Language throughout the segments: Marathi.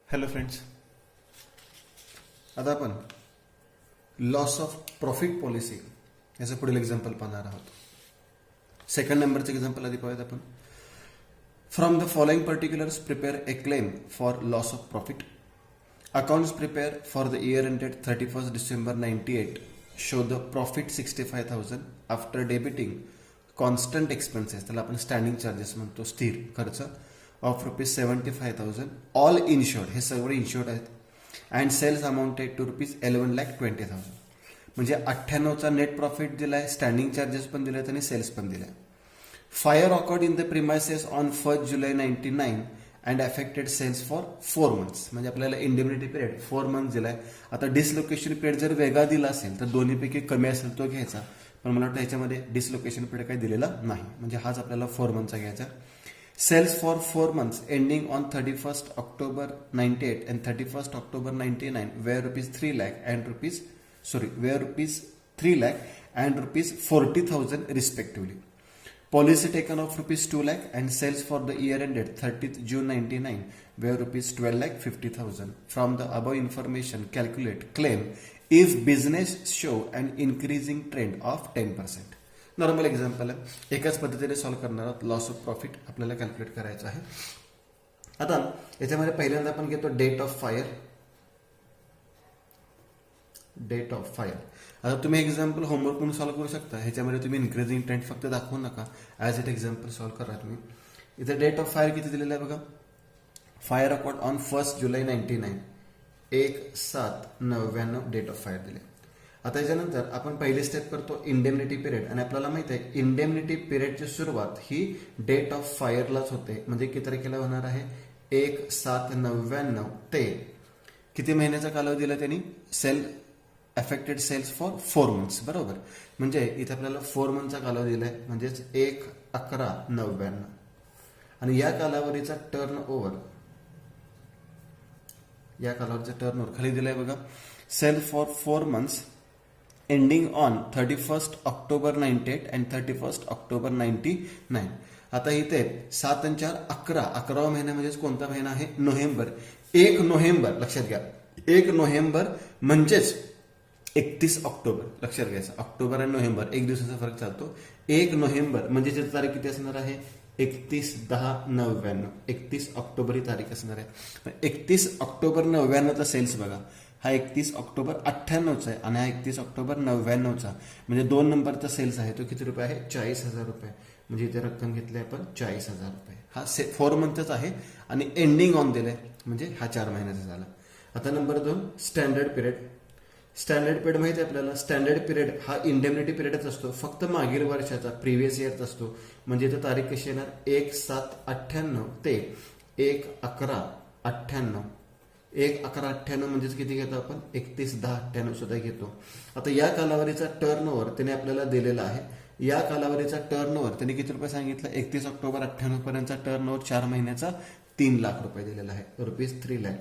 हॅलो फ्रेंड्स, आता आपण लॉस ऑफ प्रॉफिट पॉलिसी याचं पुढील एक्झाम्पल पाहणार आहोत. सेकंड नंबरचं एक्झाम्पल आधी पाहूयात आपण. From the following particulars prepare A claim for loss of profit. Accounts prepare for the year ended 31st December 98 show the profit 65,000 after debiting constant expenses, त्याला आपण स्टँडिंग चार्जेस म्हणतो, स्थिर खर्च ऑफ ₹75,000 ऑल इन्शुर्ड, हे सगळे इन्शुर्ड आहेत, अँड सेल्स अमाऊंटेड टू ₹11,20,000. म्हणजे 98चा नेट प्रॉफिट दिलाय, स्टँडिंग चार्जेस पण दिलेत आणि सेल्स पण दिलाय. Fire occurred in the premises on 1st July 99 and affected sales for 4 months. म्हणजे आपल्याला इंडेमिनिटी पिरियड 4 months दिलाय. आता डिसलोकेशन पिरियड जर वेगळा दिला असेल तर दोन्हीपैकी कमी असेल तो घ्यायचा, पण मला वाटतं ह्याच्यामध्ये डिसलोकेशन पिरियड काही दिलेला नाही, म्हणजे हाच आपल्याला 4 monthsचा घ्यायचा. Sales for 4 months ending on 31st October 98 and 31st October 99 were ₹3 lakh and ₹40,000 respectively. Policy taken of ₹2 lakh and sales for the year ended 30th June 99 were ₹12,50,000. From the above information, calculate claim if business show an increasing trend of 10%. Normal example आहे, एकाच पद्धतीने सॉल्व्ह करणार आहोत. लॉस ऑफ प्रॉफिट आपल्याला कॅल्क्युलेट करायचं आहे. आता याच्यामध्ये पहिल्यांदा आपण घेतो date of fire. Date of fire आता तुम्ही एक्झाम्पल होमवर्क म्हणून सॉल्व्ह करू शकता. ह्याच्यामध्ये तुम्ही इन्क्रीजिंग ट्रेंड फक्त दाखवू नका, ॲज इट एक्झाम्पल सॉल्व्ह करा तुम्ही. इथे डेट ऑफ फायर किती दिलेलं आहे बघा. Fire occurred on 1st July 99, 1/7/99 date of fire दिले. आता याच्यानंतर आपण पहिली स्टेप करतो इंडेमनिटी पिरियड, आणि आपल्याला माहित आहे इंडेमनिटी पिरियडची सुरुवात ही डेट ऑफ फायरलाच होते. म्हणजे किती तारखेला होणार आहे, 1/7/99 ते किती महिन्याचा कालावधी दिला त्यांनी, sale affected sales for 4 months, बरोबर. म्हणजे इथे आपल्याला 4 monthचा कालावधी दिलाय, म्हणजेच 1/11/99. आणि या कालावधीचा टर्न ओव्हर, या कालावधीचा टर्न ओव्हर खाली दिलाय बघा. Sale for 4 months ending on 31st October 98 and 31st October 99. आता इथे 7 आणि 4 11, 11वा महिना म्हणजेच कोणता महिना आहे, नोव्हेंबर. 1 नोव्हेंबर लक्षात घ्या, 1 नोव्हेंबर म्हणजेच 31 ऑक्टोबर लक्षात घ्यायचं. ऑक्टोबर आणि नोव्हेंबर एक दिवसाचा फरक चालतो. 1 नोव्हेंबर म्हणजे त्याची तारीख किती असणार आहे, 31/10/99. 31 ऑक्टोबर ही तारीख असणार आहे. 31 ऑक्टोबर 99चा सेल्स बघा, हा 31 ऑक्टोबर 98चा आहे आणि हा 31 ऑक्टोबर 99चा, म्हणजे 2 नंबरचा सेल्स आहे तो किती रुपये आहे, 40,000 रुपये. म्हणजे इथे रक्कम घेतली आपण 40,000 रुपये. हा 4 monthच आहे आणि एंडिंग ऑन दिलाय, म्हणजे हा 4 महिन्याचा झाला. आता number 2 standard period. Standard period माहिती आहे आपल्याला, स्टँडर्ड पिरियड हा इंडेमनिटी पिरियडच असतो, फक्त मागील वर्षाचा प्रिव्हियस इयरचा असतो. म्हणजे इथे तारीख कशी येणार, 1/7/98 ते 1/11/98. 1/11/98 म्हणजेच किती घेतो आपण, 31/10/98 सुद्धा घेतो. आता या कालावधीचा टर्न ओव्हर त्याने आपल्याला दिलेला आहे. या कालावधीचा टर्न ओव्हर त्याने किती रुपये सांगितलं, 31 ऑक्टोबर 98 पर्यंतचा टर्न ओव्हर 4 महिन्याचा 3 लाख रुपये दिलेला आहे, ₹3 lakh.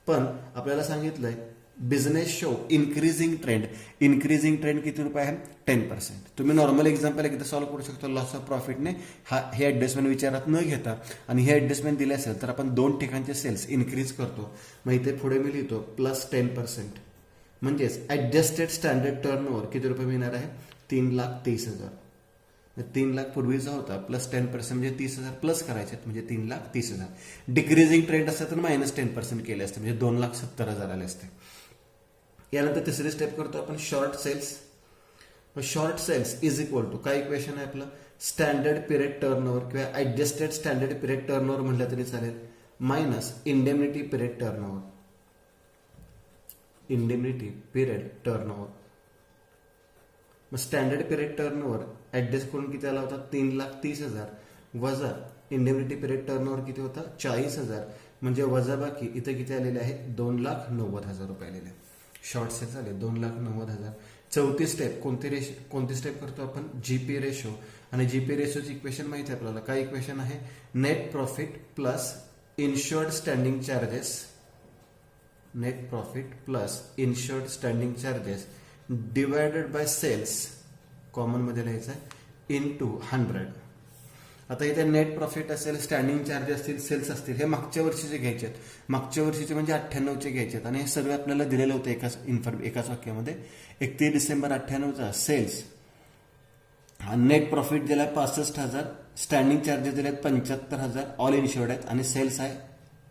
पण आपल्याला सांगितलंय business show increasing trend. Increasing trend किती रुपये आहे, 10%. तुम्ही नॉर्मल एक्झाम्पल एकदा सॉल्व्ह करू शकतो लॉस ऑफ प्रॉफिटने. हे ऍडजस्टमेंट विचारात न घेता, आणि हे ऍडजस्टमेंट दिले असेल तर आपण 2 ठिकाणचे सेल्स इन्क्रीज करतो. मग इथे पुढे मी लिहितो +10%, म्हणजेच ऍडजस्टेड स्टँडर्ड टर्न ओव्हर किती रुपये मिळणार आहे, 3,30,000. 3 लाख पूर्वीचा होता, +10% म्हणजे 30,000 प्लस करायचे, म्हणजे 3,30,000. डिक्रीजिंग ट्रेंड असतं तर -10% केले असते, म्हणजे 2,70,000 आले असते. यानंतर तिसरी स्टेप करतो आपण short sales. Short sales is equal to काय इक्वेशन आहे आपलं, स्टँडर्ड पिरियड टर्न ओव्हर किंवा adjusted standard period turnover म्हटलं तरी चालेल, minus indemnity period turnover. Indemnity period turnover. मग standard period turnover adjust करून किती आला होता, 3,30,000 वजा इंडेमनिटी पिरियड टर्न ओव्हर किती होता, 40,000. म्हणजे वजा बाकी इथे किती आलेले आहे, 2,90,000 रुपये आलेले आहे. शॉर्ट सेल्स आले 2,90,000. चौथी स्टेप कोणती स्टेप करतो आपण, जीपी रेशो. आणि जीपी रेशोची इक्वेशन माहिती आहे आपल्याला, काय इक्वेशन आहे, net profit plus insured standing charges. Net profit plus insured standing charges divided by sales, common मध्ये लिहायचं आहे, × 100. आता इथे नेट प्रॉफिट असेल, स्टँडिंग चार्ज असतील, सेल्स असतील, हे मागच्या वर्षीचे घ्यायचे आहेत. मागच्या वर्षीचे म्हणजे 98चे घ्यायचे आहेत आणि हे सगळं आपल्याला दिलेलं होतं एकाच वाक्यामध्ये. 31 डिसेंबर 98चा सेल्स, नेट प्रॉफिट दिलाय 65,000, स्टँडिंग चार्जेस दिलेत 75,000, ऑल इन्शुर्ड आहेत आणि सेल्स आहे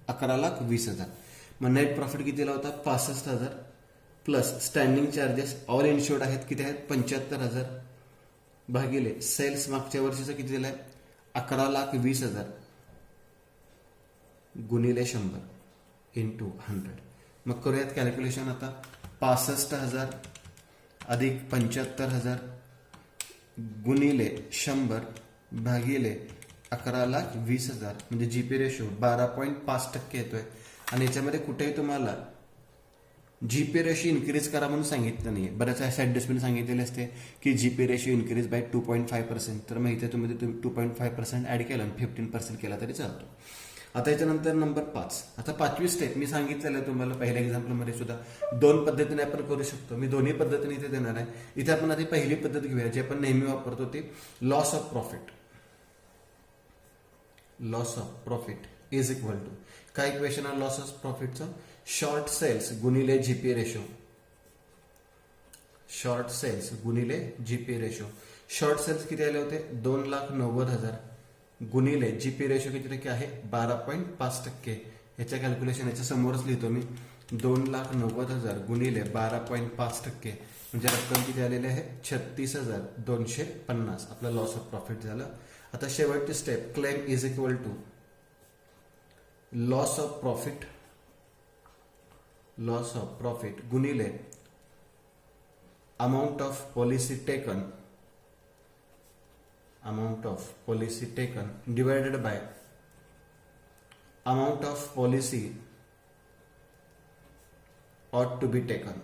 11,20,000. मग नेट प्रॉफिट कितीला होता? 65,000 प्लस स्टँडिंग चार्जेस ऑल इन्शुर्ड आहेत किती आहेत? 75,000 भागिले सेल्स मागच्या वर्षीचं किती दिलाय? 11,20,000 गुणिले 100 इंटू 100. मग करूयात कॅल्क्युलेशन आता. 65,000 अधिक 75,000 गुणिले 100 भागिले 11,20,000 म्हणजे जीपी रेशो 12.5% येतोय. आणि याच्यामध्ये कुठेही तुम्हाला जीपी रेशो इन्क्रीज करा म्हणून सांगितलं नाही. बऱ्याच अशा ऍडजस्टमेंट सांगितलेले असते की जीपी रेशो इन्क्रीज बाय 2.5%. तर मग इथे तुम्ही 2.5% ऍड केलं आणि 15% केला तरी चालतो. आता याच्यानंतर नंबर 5. आता 5वी स्टेप मी सांगितलेलं आहे तुम्हाला पहिल्या एक्झाम्पलमध्ये सुद्धा. 2 पद्धतीने आपण करू शकतो. मी दोन्ही पद्धतीने इथे देणार आहे. इथे आपण आधी पहिली पद्धत घेऊया जी आपण नेहमी वापरतो ती loss of profit. Loss of profit is equal to काय इक्वेशन आहे लॉस ऑफ प्रॉफिटचं? शॉर्ट सेल्स गुणिले जीपी रेशो. शॉर्ट सेल्स गुणिले जीपी रेशो. शॉर्ट सेल्स किती आले होते? 2,90,000 गुणिले जीपी रेशो किती टक्के आहे? 12.5%. याच्या कॅल्क्युलेशन याच्या समोरच लिहितो मी. 2,90,000 गुणिले 12.5% म्हणजे रक्कम किती आलेली आहे? 36,250. आपला लॉस ऑफ प्रॉफिट झालं. आता शेवटची step claim is equal to loss of profit गुणिले amount of policy taken divided by amount of policy ought to be taken.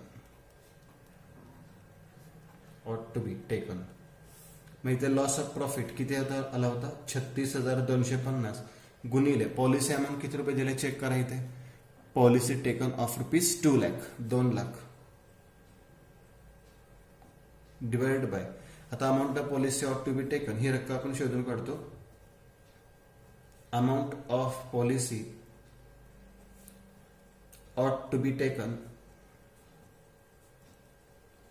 मग इथे लॉस ऑफ प्रॉफिट किती आला होता? 36,250 गुणिले पॉलिसी अमाऊंट किती रुपये दिले चेक करा इथे. Policy taken of rupees 2 lakh 2 lakh divided by आता amount of policy ought to be taken ही रक्कम आपण शोधून काढतो. Amount of policy ought to be taken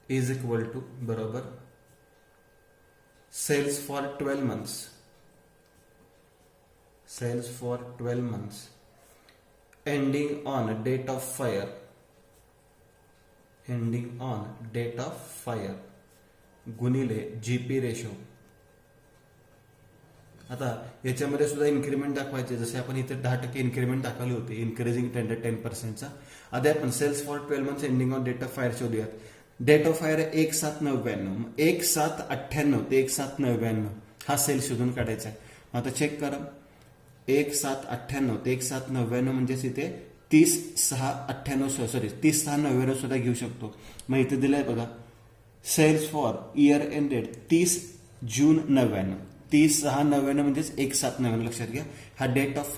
is equal to बरोबर sales for 12 months ending on date of fire गुणिले जीपी रेशो. आता याच्यामध्ये सुद्धा इन्क्रीमेंट दाखवायचे जसे आपण इथे 10% इन्क्रीमेंट दाखवली होती इन्क्रीजिंग टेंडर 10%चा. आधी आपण sales for 12 months ending on date of fire शोधूयात. डेट ऑफ फायर 1/7/99 1/7/98 ते 1/7/99 हा सेल शोधून काढायचा आहे. आता चेक करा 1/7/98 ते 1/7/99 म्हणजेच इथे 30/6/99 सुद्धा घेऊ शकतो. मग इथे दिलंय बघा सेल्स फॉर इयर एंडेड 30 जून 99 30/6/99 म्हणजेच 1/7/99 लक्षात घ्या. हा डेट ऑफ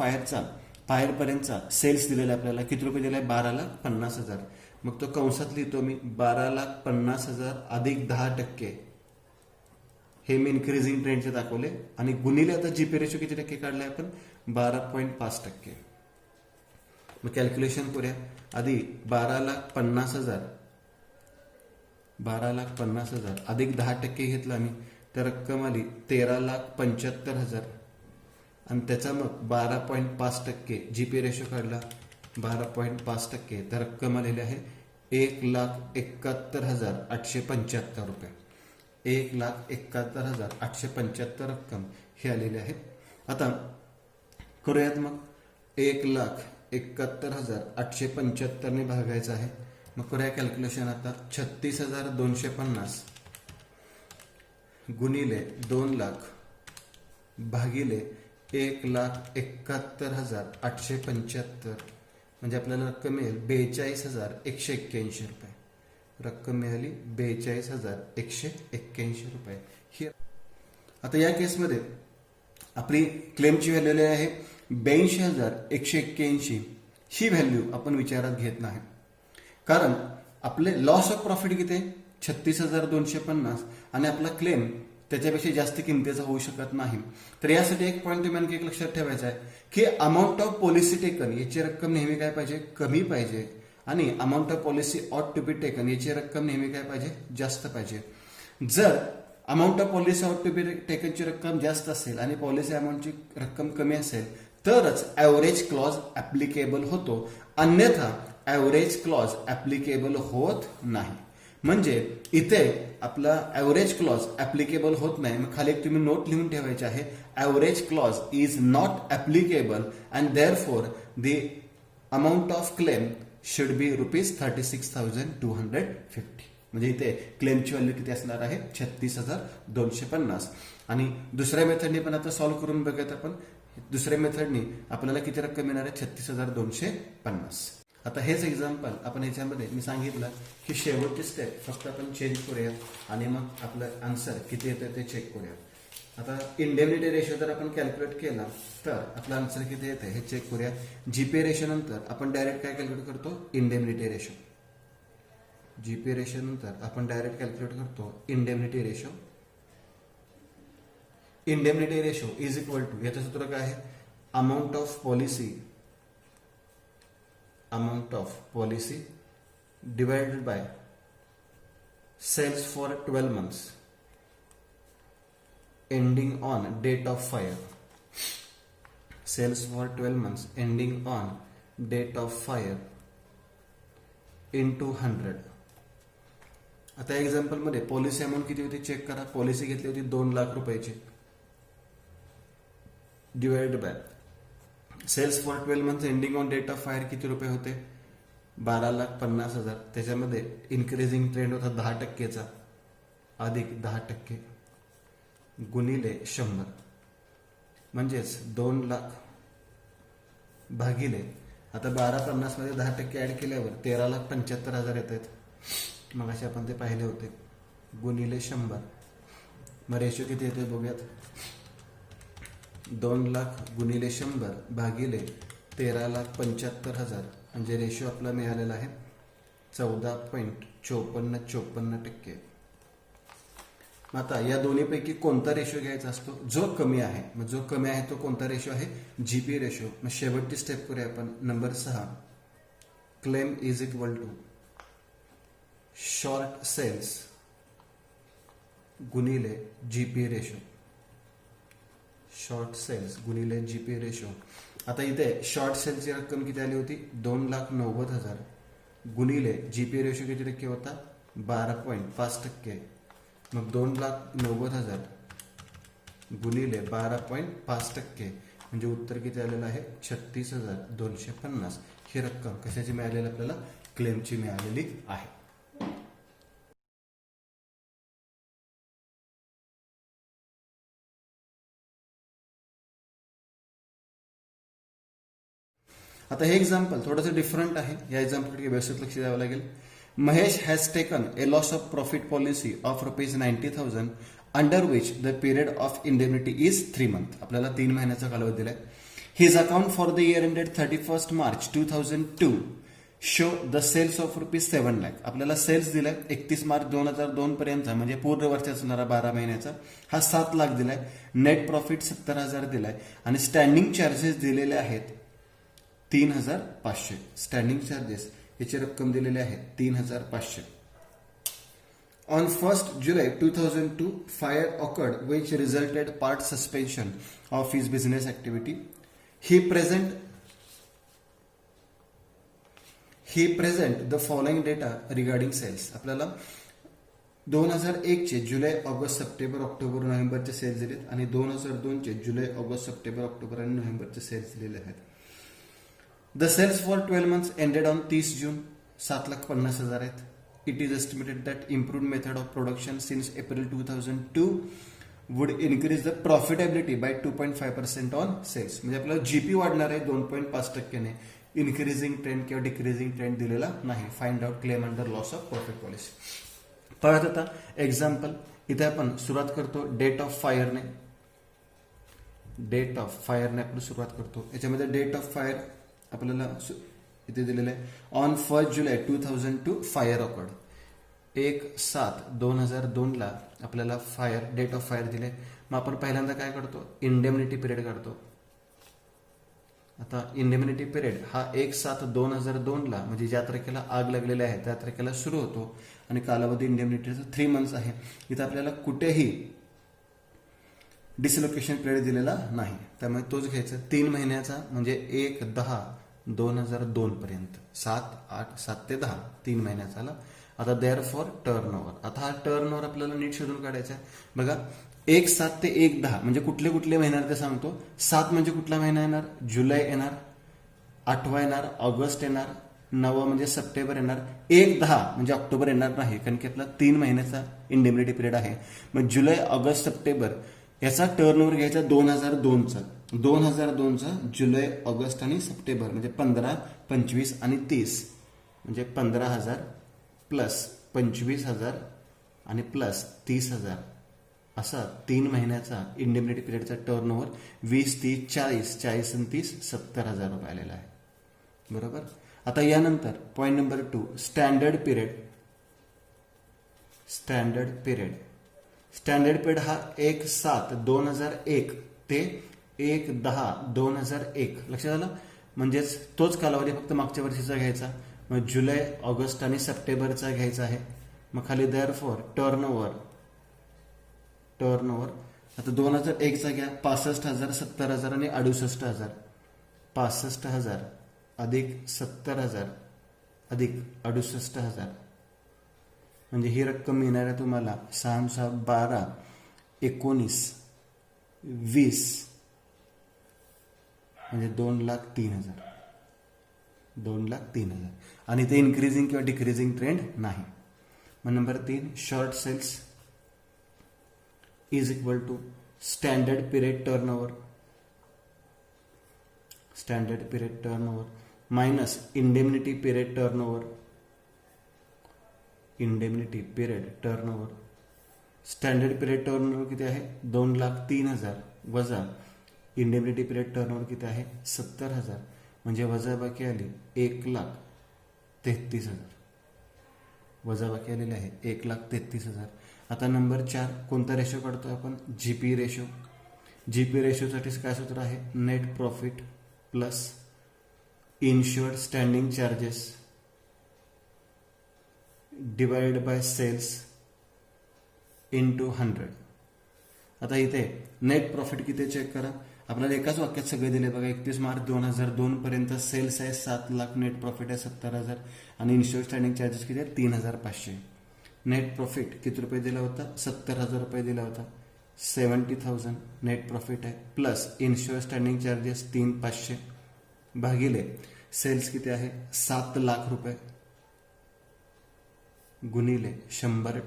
फायर पर्यंतचा सेल्स दिलेला आपल्याला किती रुपये दिलाय? 12,50,000. मग तो कंसात लिहितो मी 12,50,000 अधिक 10% हे मी इन्क्रीजिंग ट्रेंडचे दाखवले आणि गुणिले आता जीपी रेशो किती टक्के काढलाय आपण? 12.5%. मग कॅल्क्युलेशन करूया. आधी 12,50,000 अधिक 10% घेतला मी तर रक्कम आली 13,75,000 आणि त्याचा मग 12.5% जीपी रेशो काढला 12.5% तर रक्कम आलेली आहे 1,71,875 रुपये. 1,71,875 रक्कम ही आलेली आहे. आता करूयात मग 1,71,875 ने भागायचं आहे. मग करूया कॅल्क्युलेशन आता 36,250 गुणिले 2 लाख भागिले 1,71,875 म्हणजे आपल्याला रक्कम मिळेल 42,181 रुपये. रक्कम मिळाली 42,181 रुपये. ही आता या केसमध्ये आपली क्लेमची व्हॅल्यू आहे 82,181. ही व्हॅल्यू आपण विचारात घेत नाही कारण आपले लॉस ऑफ प्रॉफिट किती 36,250 आणि आपला क्लेम त्याच्यापेक्षा जास्त किमतीचा होऊ शकत नाही. तर यासाठी एक पॉईंट तुम्ही आणखी एक लक्षात ठेवायचा आहे की अमाऊंट ऑफ पॉलिसी टेकन याची रक्कम नेहमी काय पाहिजे, कमी पाहिजे, आणि amount of policy ought to be taken याची रक्कम नेहमी काय पाहिजे, जास्त पाहिजे. जर amount of policy ought to बी टेकनची रक्कम जास्त असेल आणि पॉलिसी अमाऊंटची रक्कम कमी असेल तरच ॲव्हरेज क्लॉज ऍप्लिकेबल होतो, अन्यथा ॲव्हरेज क्लॉज ऍप्लिकेबल होत नाही. म्हणजे इथे आपला ॲव्हरेज क्लॉज ऍप्लिकेबल होत नाही. मग खाली एक तुम्ही नोट लिहून ठेवायची आहे, average clause is not applicable and therefore the amount of claim should be ₹36,250. म्हणजे इथे क्लेमची व्हॅल्यू किती असणार आहे, 36,250. आणि दुसऱ्या मेथडने पण आता सॉल्व्ह करून बघत आपण. दुसऱ्या मेथडने आपल्याला किती रक्कम मिळणार आहे, 36,250. आता हेच एक्झाम्पल आपण ह्याच्यामध्ये मी सांगितलं की शेवटची स्टेप फक्त आपण चेंज करूया आणि मग आपलं आन्सर किती येतं ते चेक करूया. आता इंडेमिनिटी रेशो जर आपण कॅल्क्युलेट केला तर आपलं आन्सर किती येते हे चेक करूया. जीपीए रेशो नंतर आपण डायरेक्ट काय कॅल्क्युलेट करतो, इंडेमिनिटी रेशो. जीपीए रेशो नंतर आपण डायरेक्ट कॅल्क्युलेट करतो indemnity ratio. Indemnity ratio is equal to, याचं सूत्र काय आहे, amount of policy divided by sales for 12 months ending on date of fire. Sales for 12 months ending on date of fire into 100. आता एक्झाम्पल मध्ये पॉलिसी अमाऊंट किती होती चेक करा. पॉलिसी घेतली होती 2 लाख रुपयाची, divided by sales for 12 months ending on date of fire किती रुपये होते, 12,50,000. त्याच्यामध्ये इन्क्रीजिंग ट्रेंड होता 10%चा अधिक 10% गुणिले 100, म्हणजेच 2 लाख भागिले, आता 12,50 मध्ये 10% ऍड केल्यावर 13,75,000 येत आहेत. मग असे आपण ते पाहिले होते, गुणिले 100. मग रेशो किती येते बघूयात, 2 लाख गुणिले 100 भागिले 13,75,000, म्हणजे रेशो आपला मिळालेला आहे 14.54%. आता या दोन्हीपैकी कोणता रेशो घ्यायचा असतो, जो कमी आहे. मग जो कमी आहे तो कोणता रेशो आहे, जीपी रेशो. मग शेवटची स्टेप करूया आपण, number 6. Claim is equal to short sales गुणिले जीपी रेशो. शॉर्ट सेल्स गुणिले जीपी रेशो. आता इथे शॉर्ट सेल्सची रक्कम किती आली होती, 2,90,000 गुणिले जीपी रेशो किती टक्के होता, 12.5%. मग 2,90,000 गुणिले 12.5% म्हणजे उत्तर किती आलेलं आहे, 36,250. ही रक्कम कशाची मिळालेली आपल्याला, क्लेमची मिळालेली आहे. आता हे एक्झाम्पल थोडंसं डिफरंट आहे. या एक्झाम्पलकडे व्यवस्थित लक्ष द्यावं लागेल. Mahesh has taken a loss of profit policy of ₹90,000 under which the period of indemnity is 3 months. आपल्याला 3 महिन्याचा कालावधी दिलाय. His account for the year ended 31st March 2002 show the sales of ₹7 लाख. आपल्याला सेल्स दिलाय 31 मार्च 2002 पर्यंतचा, म्हणजे पूर्ण वर्षाचा असणारा 12 महिन्याचा हा 7 लाख दिलाय. नेट प्रॉफिट 70,000 दिलाय आणि स्टँडिंग चार्जेस दिलेले आहेत 3,500. स्टँडिंग चार्जेस याची रक्कम दिलेली आहे 3,500. On 1st July 2002 fire occurred which resulted part suspension of his business activity. He present the following data regarding sales. आपल्याला 2001 चे जुलै, ऑगस्ट, सप्टेंबर, ऑक्टोबर, नोव्हेंबरचे सेल्स दिलेत आणि 2002 चे जुलै, ऑगस्ट, सप्टेंबर, ऑक्टोबर आणि नोव्हेंबरचे सेल्स दिलेले आहेत. The sales for 12 months ended on 30 June 7,50,000 आहेत. It is estimated that improved method of production since April 2002 would increase the profitability by 2.5% on sales. म्हणजे आपल्याला जीपी वाढणार आहे 2.5%. इन्क्रीजिंग ट्रेंड किंवा डिक्रीजिंग ट्रेंड दिलेला नाही. Find out claim under loss of profit policy. परत आता एक्झाम्पल इथे आपण सुरुवात करतो डेट ऑफ फायरने. आपण सुरुवात करतो. याच्यामध्ये डेट ऑफ फायर आपल्याला इथे दिलेलं आहे on 1st July 2002 fire awkward. 1/7/2002 आपल्याला डेट ऑफ फायर दिले. मग आपण पहिल्यांदा काय करतो, इंडेमनिटी पिरियड काढतो. आता इंडेमनिटी पिरियड हा 1/7/2002 म्हणजे ज्या तारखेला आग लागलेली आहे त्या तारखेला सुरू होतो आणि कालावधी इंडेमनिटीचा 3 मंथ्स आहे. इथं आपल्याला कुठेही डिसलोकेशन पिरियड दिलेला नाही, त्यामुळे तोच घ्यायचा. 3 महिन्याचा म्हणजे 1/10/2002 पर्यंत, 7 ते 10 3 महिन्याचा आला. आता देअर फॉर टर्न ओव्हर. आता हा टर्न ओव्हर आपल्याला नीट शोधून काढायचा आहे. बघा 1/7 ते 1/10 म्हणजे कुठले कुठले महिने येणार ते सांगतो. 7 म्हणजे कुठला महिना येणार, जुलै येणार, 8वा येणार, ऑगस्ट येणार, 9वा म्हणजे सप्टेंबर येणार, 1/10 म्हणजे ऑक्टोबर येणार नाही कारण की आपला 3 महिन्याचा इंडेमनिटी पिरियड आहे. मग जुलै, ऑगस्ट, सप्टेंबर याचा टर्नओव्हर घ्यायचा 2002चा. 2002चा जुलै, ऑगस्ट आणि सप्टेंबर म्हणजे 15, 25 आणि 30 म्हणजे 15,000 प्लस 25,000 आणि प्लस 30,000 असा 3 महिन्याचा इंडेमनिटी पिरियडचा टर्नओव्हर 20, 30, 40, 40 आणि 30 70,000 रुपये आलेला आहे. बरोबर. आता यानंतर point number 2 standard period. Standard period हा 1/7/2001 ते 1/10/2001 लक्षात आलं. म्हणजेच तोच कालावधी फक्त मागच्या वर्षीचा घ्यायचा. मग जुलै, ऑगस्ट आणि सप्टेंबरचा घ्यायचा आहे. मग खाली देअर फॉर टर्न ओव्हर. आता 2001चा घ्या, 65,000, 70,000 आणि 68,000. 65,000 अधिक 70,000 अधिक 68,000 म्हणजे ही रक्कम मिळणार आहे तुम्हाला 6, 6, 12, 19, 20 म्हणजे 2,03,000. 2,03,000 आणि ते इन्क्रीजिंग किंवा डिक्रीजिंग ट्रेंड नाही. मग number 3 short sales is equal to standard period turnover. Standard period turnover minus indemnity period turnover. Indemnity period turnover. Standard period turnover किती आहे 2,03,000 वजा इंडेमनिटी पिरियड टर्नओव्हर किती आहे 70,000 म्हणजे वजाबाकी आली 1,33,000. वजाबाकी आलेली आहे 1,33,000. आता नंबर 4 कोणता रेशो काढतो आपण, जीपी रेशो. जीपी रेशोसाठी काय सूत्र आहे, net profit plus insured standing charges divided by cells into 100. आता इथे नेट प्रॉफिट किती चेक करा. आपल्याला एकाच वाक्यात सगळे दिले बघा. 31 मार्च 2002 पर्यंत सेल्स आहे 7,00,000, नेट प्रॉफिट आहे 70,000 आणि इन्शुअर्ड स्टँडिंग चार्जेस किती आहे 3,500. नेट प्रॉफिट किती रुपये दिला होता 70,000 रुपये दिला होता. 70,000 नेट प्रॉफिट आहे प्लस इन्शुअर्ड स्टँडिंग चार्जेस 3,500 भागिले सेल्स किती आहे 7,00,000 रुपये गुणिले 100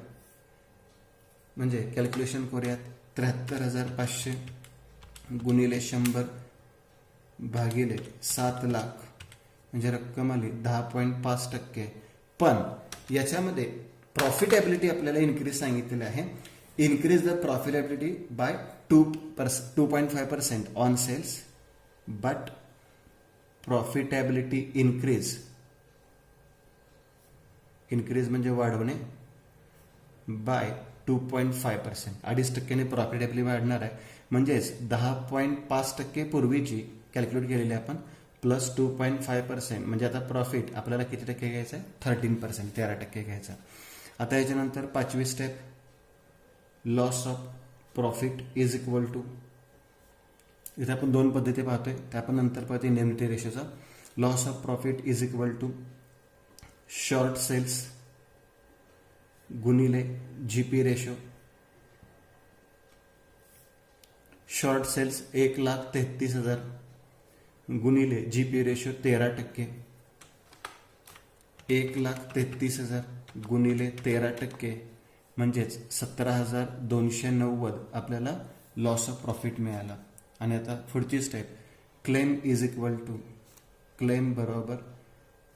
म्हणजे कॅल्क्युलेशन करूयात 73,500 गुणिले 100 भागिले 7,00,000 म्हणजे रक्कम आली 10.5%. पण याच्यामध्ये प्रॉफिटेबिलिटी आपल्याला इन्क्रीज सांगितलेली आहे. Increase the profitability by 2.5% on sales but profitability increase म्हणजे वाढवणे बाय 2.5%. 2.5% प्रॉफिटेबिलिटी वाढणार आहे. म्हणजेच 10.5% पूर्वीची कॅल्क्युलेट केलेली आपण प्लस 2.5% म्हणजे आता प्रॉफिट आपल्याला किती टक्के घ्यायचं आहे 13%, 13% घ्यायचा. आता याच्यानंतर 5वी step loss of profit is equal to. इथे आपण 2 पद्धती पाहतोय त्या आपण नंतर पाहतोय इंडेमनिटी रेशोचा. Loss of profit is equal to short sales गुणिले जीपी रेशो. शॉर्ट सेल्स 1,33,000 गुणिले जीपी रेशो 13%. 1,33,000 गुणिले 13% म्हणजेच 17,290 आपल्याला लॉस ऑफ प्रॉफिट मिळाला. आणि आता पुढची step claim is equal to. Claim बरोबर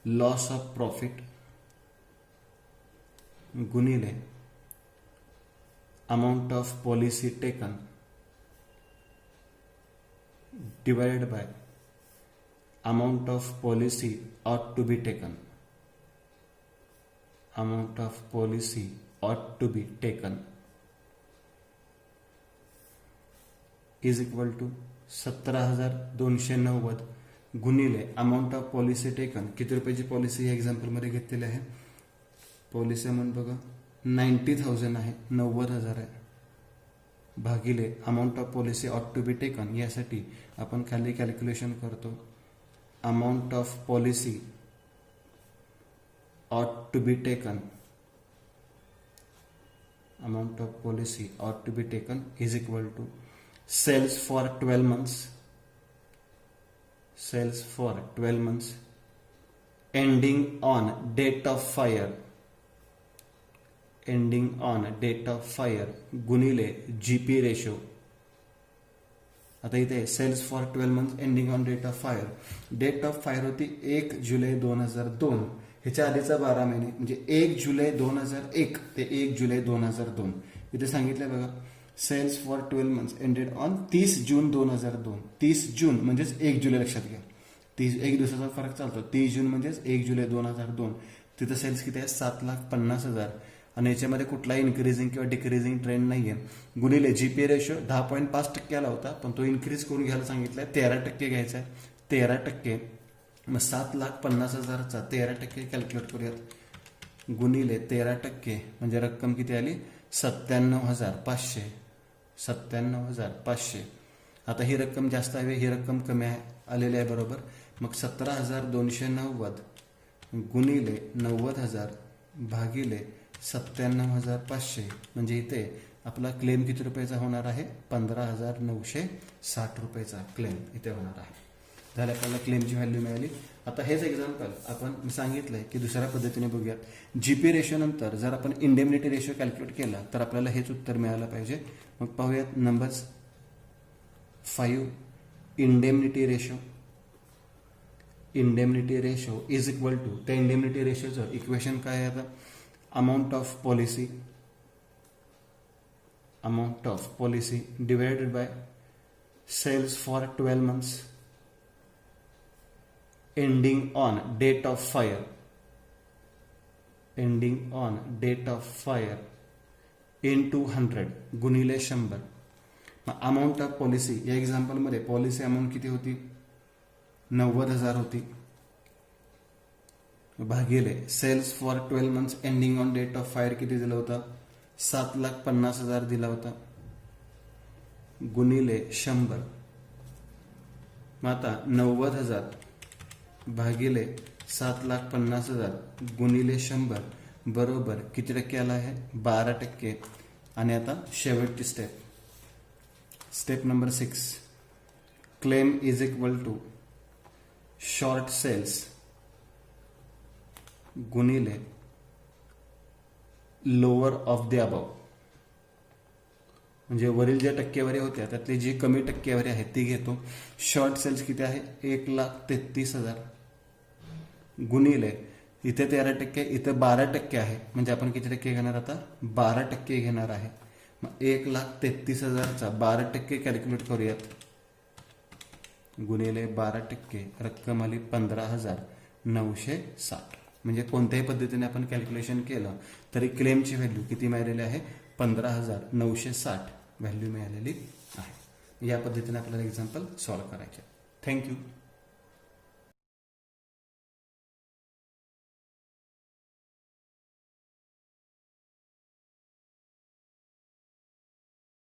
लॉस ऑफ प्रॉफिट गुणिले amount of policy taken divided by amount of policy ought to be taken. amount of policy ought to be taken is equal to 17,290 गुणिले अमाऊंट ऑफ पॉलिसी टेकन. किती रुपयाची पॉलिसी या एक्झाम्पल मध्ये घेतलेली आहे? पॉलिसी अमाऊंट बघा 90,000 आहे, 90,000 आहे, भागिले amount of policy ought to be taken. यासाठी आपण खाली कॅल्क्युलेशन करतो. Amount of policy ought to be taken, amount of policy ought to be taken is equal to sales for 12 months, sales for 12 months ending on date of fire, ending on date of fire गुणिले GP रेशो. आता इथे sales for 12 months ending on date of fire. Date of fire होती 1 जुलै 2002. ह्याच्या आधीचा 12 महिने म्हणजे 1 जुलै 2001 ते 1 जुलै 2002. इथे सांगितलंय बघा, sales for 12 months ended on 30 June 2002. 30 जून म्हणजेच 1 जुलै लक्षात घ्या. 1 दिवसाचा फरक चालतो. 30 जून म्हणजेच 1 जुलै 2002. तिथं सेल्स किती आहे? 7,50,000. आणि याच्यामध्ये कुठलाही इन्क्रीजिंग किंवा डिक्रीजिंग ट्रेंड नाहीये. गुणिले जीपी रेशो 10.5% आला होता, पण तो इन्क्रीज करून घ्यायला सांगितलाय, 13% घ्यायचा आहे. 13%. मग 7,50,000चा 13% कॅल्क्युलेट करूयात. गुणिले 13% म्हणजे रक्कम किती आली? 97,500. 97,500. आता ही रक्कम जास्त आहे, ही रक्कम कमी आलेली आहे, बरोबर. मग 17,290 गुणिले 90,000 भागिले 97,500 म्हणजे इथे आपला क्लेम किती रुपयाचा होणार आहे? 15,960 रुपयाचा क्लेम इथे होणार आहे. झालं, आपल्याला क्लेमची व्हॅल्यू मिळाली. आता हेच एक्झाम्पल आपण सांगितलंय की दुसऱ्या पद्धतीने बघूयात. जीपी रेशो नंतर जर आपण इंडेमनिटी रेशो कॅल्क्युलेट केला तर आपल्याला हेच उत्तर मिळालं पाहिजे. मग पाहूयात numbers. 5 indemnity ratio. Indemnity ratio is equal to, त्या इंडेमनिटी रेशोचं इक्वेशन काय आहे? आता amount of policy divided by sales for 12 months ending on date of fire, ending on date of fire into 100 गुणिले 100. अमाऊंट ऑफ पॉलिसी या एक्झाम्पल मध्ये पॉलिसी अमाऊंट किती होती? 90,000 होती, भागिले sales for 12 months ending on date of fire किती दिला होता? 7,50,000 दिला होता, गुणिले 100. मग आता 90,000 भागिले 7,50,000 गुणिले 100 बरोबर किती टक्के आला आहे? 12%. आणि आता शेवटची step, step number 6. Claim is equal to short sales गुणिले लोअर ऑफ द अबव. म्हणजे वरील ज्या टक्केवारी होत्या त्यातली जी कमी टक्केवारी आहे ती घेतो. शॉर्ट सेल्स किती आहे? 1,33,000 गुणिले इथे 13%, इथे 12% आहे, म्हणजे आपण किती टक्के घेणार? आता 12% घेणार आहे. मग 1,33,000चा 12% कॅल्क्युलेट करूयात. गुणिले 12% रक्कम आली 15,960. म्हणजे कोणत्याही पद्धतीने आपण कॅल्क्युलेशन केलं तरी क्लेमची व्हॅल्यू किती मिळालेली आहे? 15,960 व्हॅल्यू मिळालेली आहे. या पद्धतीने आपल्याला एक्झाम्पल सॉल्व्ह करायचे. थँक्यू.